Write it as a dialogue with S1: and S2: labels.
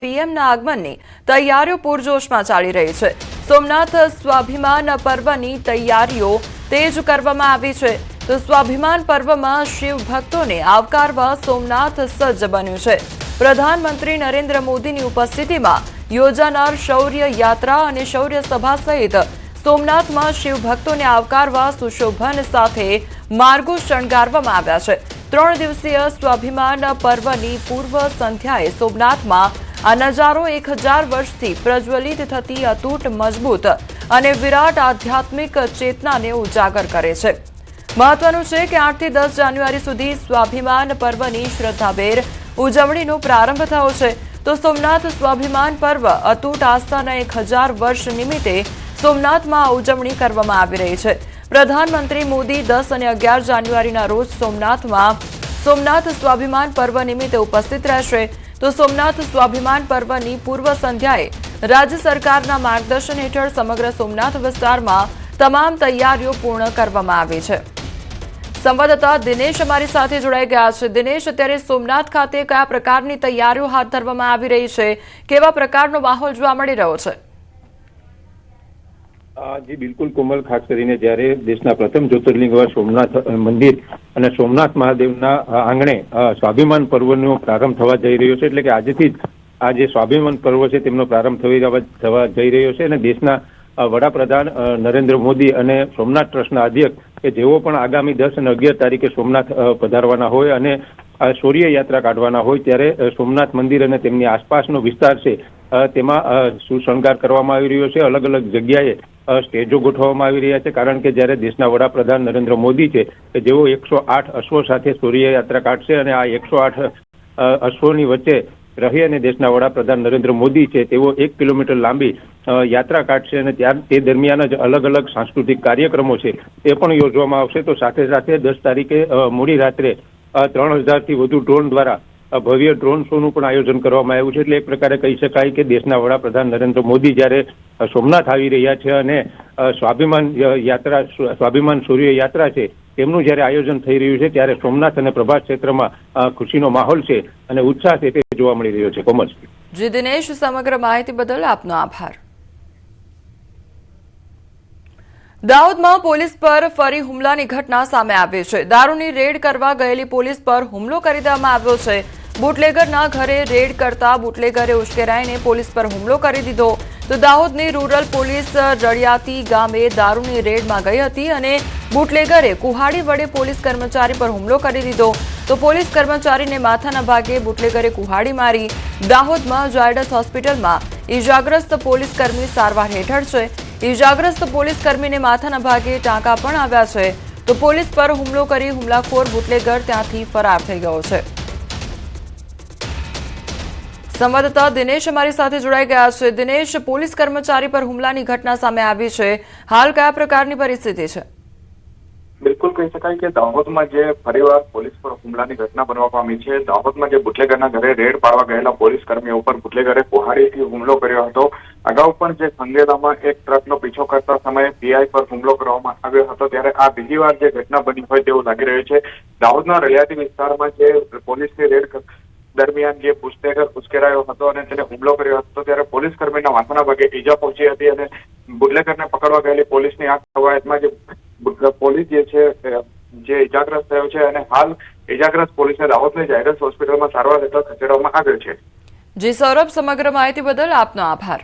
S1: પીએમના આગમનની તૈયારીઓ પૂરજોશમાં ચાલી રહી છે। સોમનાથ સ્વાભિમાન પર્વની તૈયારીઓ તેજ કરવામાં આવી છે। તો સ્વાભિમાન પર્વમાં શિવ ભક્તોને આવકારવા સોમનાથ સજ્જ બન્યું છે। પ્રધાનમંત્રી નરેન્દ્ર મોદીની ઉપસ્થિતિમાં યોજાનાર શૌર્ય યાત્રા અને શૌર્ય સભા સહિત સોમનાથમાં શિવ ભક્તોને આવકારવા સુશોભન સાથે માર્ગો શણગારવામાં આવ્યા છે। 3 દિવસીય સ્વાભિમાન પર્વની પૂર્વ સંધ્યાએ સોમનાથમાં આ નજારો 1000 વર્ષથી પ્રજ્વલિત થતી અતૂટ મજબૂત અને વિરાટ આધ્યાત્મિક ચેતનાને ઉજાગર કરે છે। મહત્વનું છે કે 8 થી 10 જાન્યુઆરી સુધી સ્વાભિમાન પર્વની શ્રદ્ધાભેર ઉજવણીનો પ્રારંભ થયો છે। તો સોમનાથ સ્વાભિમાન પર્વ અતૂટ આસ્થાના 1000 વર્ષ નિમિત્તે સોમનાથમાં ઉજવણી કરવામાં આવી રહી છે। પ્રધાનમંત્રી મોદી 10 અને 11 જાન્યુઆરીના રોજ સોમનાથમાં સોમનાથ સ્વાભિમાન પર્વ નિમિત્તે ઉપસ્થિત રહેશે। તો સોમનાથ સ્વાભિમાન પર્વની પૂર્વ સંધ્યાએ રાજ્ય સરકારના માર્ગદર્શન હેઠળ સમગ્ર સોમનાથ વિસ્તારમાં તમામ તૈયારીઓ પૂર્ણ કરવામાં આવી છે। સંવાદદાતા દિનેશ અમારી સાથે જોડાઈ ગયા છે। દિનેશ, અત્યારે સોમનાથ ખાતે કયા પ્રકારની તૈયારીઓ હાથ ધરવામાં આવી રહી છે? કેવા પ્રકારનો માહોલ જોવા મળી રહ્યો છે?
S2: જી બિલકુલ કોમલ, ખાસ કરીને જ્યારે દેશના પ્રથમ જ્યોતિર્લિંગ એવા સોમનાથ મંદિર અને સોમનાથ મહાદેવના આંગણે સ્વાભિમાન પર્વનો પ્રારંભ થવા જઈ રહ્યો છે, એટલે કે આજથી જ આ જે સ્વાભિમાન પર્વ છે તેમનો પ્રારંભ થવા જઈ રહ્યો છે। અને દેશના વડાપ્રધાન નરેન્દ્ર મોદી અને સોમનાથ ટ્રસ્ટના અધ્યક્ષ કે જેઓ પણ આગામી 10 અને 11 તારીખે સોમનાથ પધારવાના હોય અને શૌર્ય યાત્રા કાઢવાના હોય ત્યારે સોમનાથ મંદિર અને તેમની આસપાસનો વિસ્તાર છે તેમાં સુશણગાર કરવામાં આવી રહ્યો છે। અલગ અલગ જગ્યાએ સ્ટેજો ગોઠવવામાં આવી રહ્યા છે, કારણ કે જ્યારે દેશના વડાપ્રધાન નરેન્દ્ર મોદી છે કે જેઓ 108 અશ્વો સાથે શૌર્ય યાત્રા કાઢશે અને આ 108 અશ્વોની વચ્ચે રહી અને દેશના વડાપ્રધાન નરેન્દ્ર મોદી છે તેઓ 1 કિલોમીટર લાંબી યાત્રા કાઢશે અને તે દરમિયાન જ અલગ અલગ સાંસ્કૃતિક કાર્યક્રમો છે એ પણ યોજવામાં આવશે। તો સાથે સાથે 10 તારીખે મોડી રાત્રે 3000 થી વધુ ડ્રોન દ્વારા ભવ્ય ડ્રોન શોનું પણ આયોજન કરવામાં આવ્યું છે। એટલે એક પ્રકારે કહી શકાય કે દેશના વડાપ્રધાન નરેન્દ્ર મોદી જ્યારે સોમનાથ આવી રહ્યા છે અને સ્વાભિમાન શૌર્ય યાત્રા છે તેમનું જ્યારે આયોજન થઈ રહ્યું છે ત્યારે સોમનાથ અને પ્રભાસ ક્ષેત્રમાં ખુશીનો માહોલ છે અને ઉત્સાહ છે તે જોવા મળી રહ્યો છે। કોમલ
S1: જી દિનેશ, સમગ્ર માહિતી બદલ આપનો આભાર। દાહોદમાં પોલીસ પર ફરી હુમલાની ઘટના સામે આવી છે। દારૂની રેડ કરવા ગયેલી પોલીસ પર હુમલો કરી દેવામાં આવ્યો છે। બુટલેગરના ઘરે રેડ કરતા બુટલેગરે ઉશ્કેરાઈને પોલીસ પર હુમલો કરી દીધો। તો દાહોદની રૂરલ પોલીસ રડિયાતી ગામે દારૂની રેડમાં ગઈ હતી અને બુટલેગરે કુહાડી વડે પોલીસ કર્મચારી પર હુમલો કરી દીધો। તો પોલીસ કર્મચારીને માથાના ભાગે બુટલેગરે કુહાડી મારી। દાહોદમાં ઝાયડસ હોસ્પિટલમાં ઈજાગ્રસ્ત પોલીસ કર્મી સારવાર હેઠળ છે। ઈજાગ્રસ્ત પોલીસ કર્મીને માથાના ભાગે ટાંકા પણ આવ્યા છે। તો પોલીસ પર હુમલો કરી હુમલાખોર બુટલેગર ત્યાંથી ફરાર થઈ ગયો છે। સંવાદદાતા દિનેશ અમારી સાથે જોડાઈ ગયા છે। દિનેશ, પોલીસ કર્મચારી પર હુમલાની ઘટના સામે આવી છે, હાલ કયા પ્રકારની પરિસ્થિતિ છે?
S3: બિલકુલ કહી શકાય કે દાહોદમાં જે ફરીવાર પોલીસ પર હુમલાની ઘટના બનવા પામી છે। દાહોદમાં જે બુટલેગરના ઘરે રેડ પાડવા ગયેલા પોલીસ કર્મીઓ ઉપર બુટલેગરે કુહાડીથી હુમલો કર્યો હતો। અગાઉ પણ જે ખંગેલામાં એક ટ્રકનો પીછો કરતા સમયે પીઆઈ પર હુમલો કરવામાં આવ્યો હતો, ત્યારે આ બીજી વાર જે ઘટના બની હોય તેવું લાગી રહ્યું છે। દાહોદના રળિયાતી વિસ્તારમાં જે પોલીસની રેડ દરમિયાન જે બુટલેગર ઉશ્કેરાયો હતો અને તેને હુમલો કર્યો હતો ત્યારે પોલીસ કર્મીના માથાના ભાગે ઈજા પહોંચી હતી અને બુટલેગરને પકડવા ગયેલી પોલીસની આ કવાયતમાં જે પોલીસ જે છે જે ઈજાગ્રસ્ત થયો છે અને હાલ ઈજાગ્રસ્ત પોલીસને દાહોદની ઝાયડસ હોસ્પિટલમાં સારવાર હેઠળ ખસેડવામાં આવ્યો છે।
S1: જી સૌરભ, સમગ્ર માહિતી બદલ આપનો આભાર।